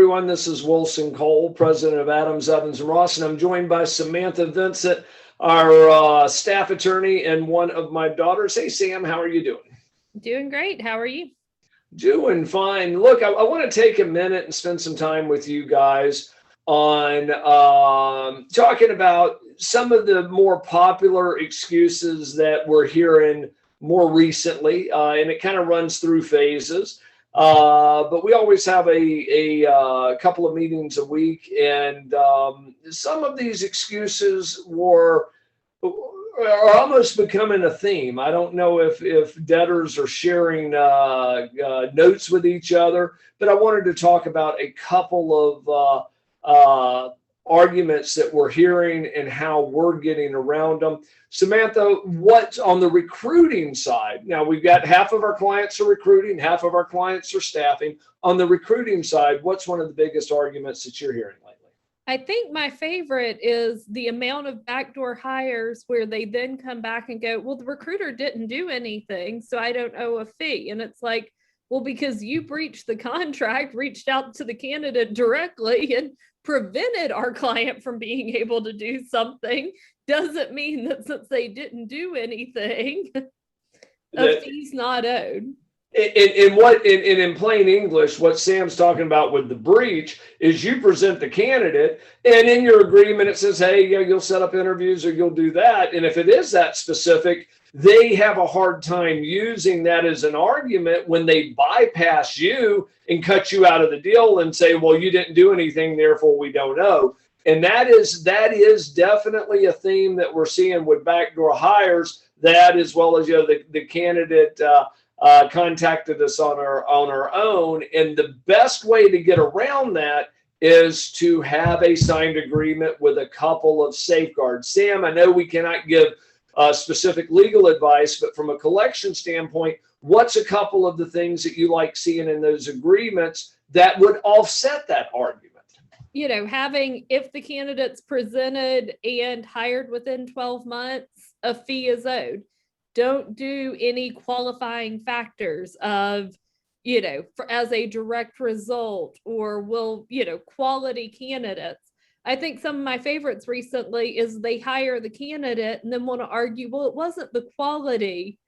everyone. This is Wilson Cole, president of Adams, Evans, and Ross, and I'm joined by Samantha Vincent, our staff attorney, and one of my daughters. Hey, Sam, how are you doing? Doing great. How are you? Doing fine. Look, I want to take a minute and spend some time with you guys on talking about some of the more popular excuses that we're hearing more recently, and it kind of runs through phases. But we always have a couple of meetings a week, and some of these excuses are almost becoming a theme. I don't know if debtors are sharing notes with each other, but I wanted to talk about a couple of arguments that we're hearing and how we're getting around them. Samantha, what's on the recruiting side? Now, we've got half of our clients are recruiting, half of our clients are staffing. On the recruiting side, what's one of the biggest arguments that you're hearing lately? I think my favorite is the amount of backdoor hires where they then come back and go, well, the recruiter didn't do anything, so I don't owe a fee. And it's like, well, because you breached the contract, reached out to the candidate directly and prevented our client from being able to do something, doesn't mean that since they didn't do anything, a fee's not owed. In plain English, what Sam's talking about with the breach is you present the candidate, and in your agreement it says, hey, yeah, you'll set up interviews or you'll do that. And if it is that specific, they have a hard time using that as an argument when they bypass you and cut you out of the deal and say, well, you didn't do anything, therefore we don't owe. And that is definitely a theme that we're seeing with backdoor hires. That, as well as the candidate contacted us on our own, and the best way to get around that is to have a signed agreement with a couple of safeguards. Sam, I know we cannot give specific legal advice, but from a collection standpoint, what's a couple of the things that you like seeing in those agreements that would offset that argument? Having, if the candidate's presented and hired within 12 months, a fee is owed. Don't do any qualifying factors of, as a direct result, or quality candidates. I think some of my favorites recently is they hire the candidate and then want to argue, well, it wasn't the quality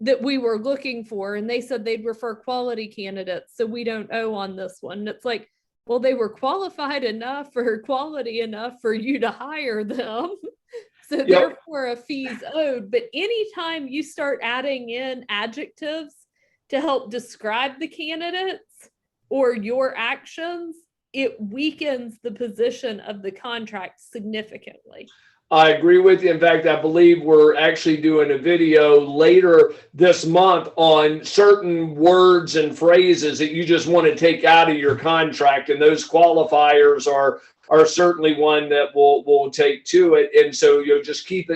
that we were looking for. And they said they'd refer quality candidates, so we don't owe on this one. And it's like, well, they were qualified enough or quality enough for you to hire them. So therefore a fee's owed. But anytime you start adding in adjectives to help describe the candidates or your actions, it weakens the position of the contract significantly. I agree with you. In fact, I believe we're actually doing a video later this month on certain words and phrases that you just want to take out of your contract. And those qualifiers are certainly one that we'll take to it. And so just keep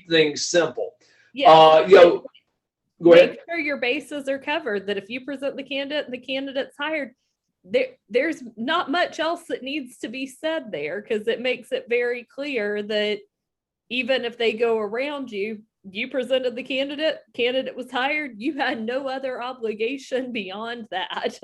things simple. Yeah. Go ahead. Make sure your bases are covered, that if you present the candidate and the candidate's hired, there's not much else that needs to be said there, because it makes it very clear that even if they go around you, you presented the candidate was hired, you had no other obligation beyond that.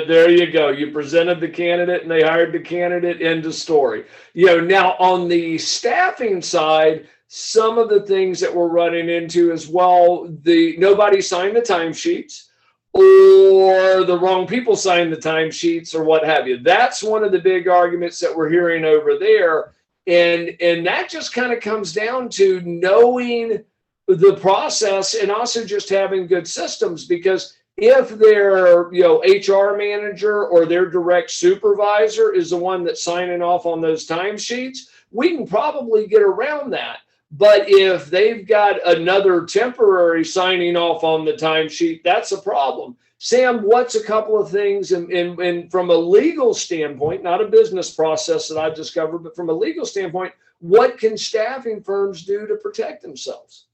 There you go. You presented the candidate and they hired the candidate, end of story. Now on the staffing side, some of the things that we're running into as well, nobody signed the timesheets, or the wrong people signed the timesheets, or what have you. That's one of the big arguments that we're hearing over there. And that just kind of comes down to knowing the process and also just having good systems, because if their HR manager or their direct supervisor is the one that's signing off on those timesheets, we can probably get around that. But if they've got another temporary signing off on the timesheet, that's a problem. Sam, what's a couple of things, and from a legal standpoint, not a business process that I've discovered, but from a legal standpoint, what can staffing firms do to protect themselves?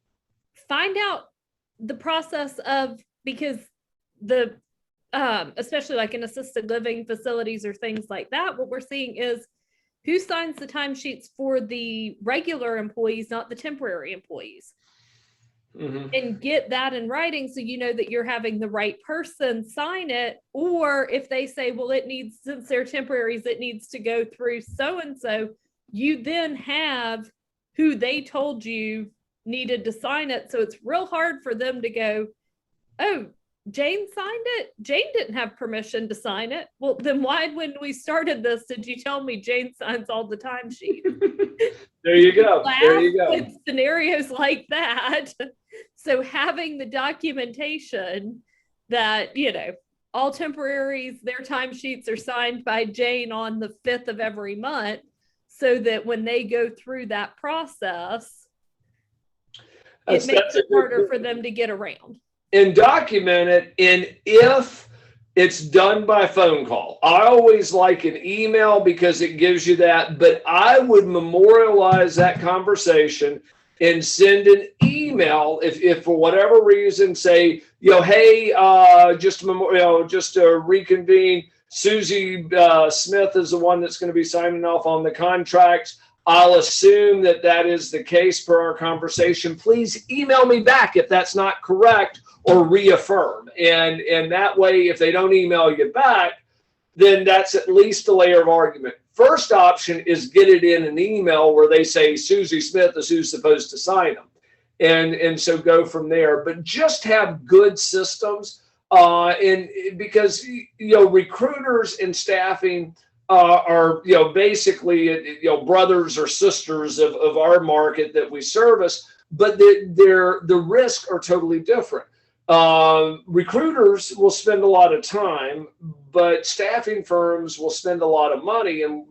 Find out the process of, because especially like in assisted living facilities or things like that, what we're seeing is who signs the timesheets for the regular employees, not the temporary employees. and get that in writing so you know that you're having the right person sign it. Or if they say, well, it needs, since they're temporaries, it needs to go through so-and-so, you then have who they told you needed to sign it. So it's real hard for them to go, oh, Jane signed it. Jane didn't have permission to sign it. Well, then why, when we started this, did you tell me Jane signs all the timesheets? There you go. There you go. With scenarios like that. So having the documentation that, you know, all temporaries, their timesheets are signed by Jane on the 5th of every month, so that when they go through that process, it makes it harder for them to get around. And document it. And if it's done by phone call, I always like an email because it gives you that, but I would memorialize that conversation and send an email if for whatever reason, say, you know, hey, just to reconvene, Susie Smith is the one that's going to be signing off on the contracts. I'll assume that that is the case per our conversation. Please email me back if that's not correct, or reaffirm. And that way, if they don't email you back, then that's at least a layer of argument. First option is get it in an email where they say Susie Smith is who's supposed to sign them. And so go from there. But just have good systems. And because, you know, recruiters and staffing are, you know, basically, you know, brothers or sisters of our market that we service, but the risks are totally different. Recruiters will spend a lot of time, but staffing firms will spend a lot of money. And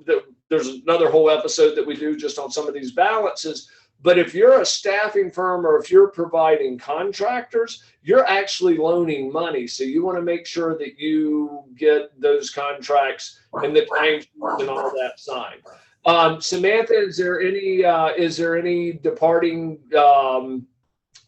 there's another whole episode that we do just on some of these balances. But if you're a staffing firm, or if you're providing contractors, you're actually loaning money. So you want to make sure that you get those contracts and the time and all that signed. Samantha, is there any departing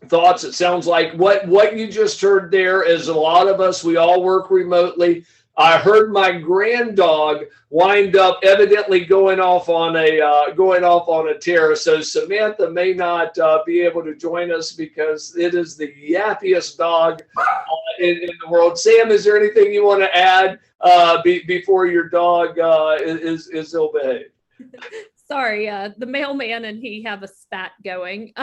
thoughts? It sounds like what you just heard there is a lot of us, we all work remotely. I heard my granddog wind up evidently going off on a tear. So Samantha may not be able to join us because it is the yappiest dog in the world. Sam, is there anything you want to add before your dog is ill behaved? Sorry, the mailman and he have a spat going.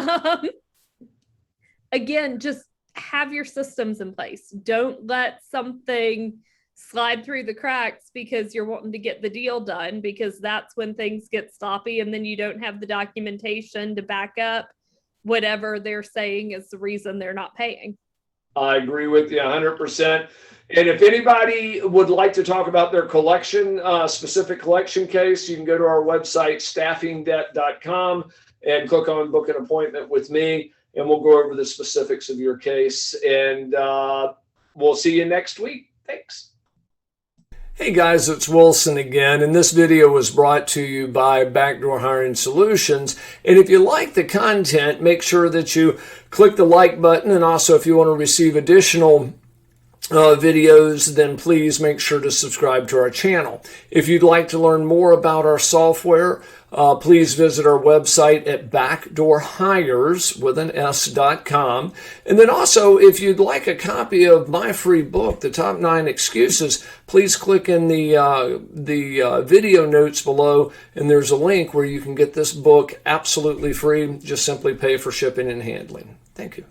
Again, just have your systems in place. Don't let something slide through the cracks because you're wanting to get the deal done, because that's when things get sloppy and then you don't have the documentation to back up whatever they're saying is the reason they're not paying. I agree with you 100%. And if anybody would like to talk about their collection, specific collection case, you can go to our website, staffingdebt.com, and click on book an appointment with me, and we'll go over the specifics of your case. And we'll see you next week. Thanks. Hey guys, it's Wilson again, and this video was brought to you by Backdoor Hiring Solutions. And if you like the content, make sure that you click the like button, and also if you want to receive additional videos, then please make sure to subscribe to our channel. If you'd like to learn more about our software, please visit our website at backdoorhires.com. And then also, if you'd like a copy of my free book, The Top 9 Excuses, please click in the video notes below, and there's a link where you can get this book absolutely free. Just simply pay for shipping and handling. Thank you.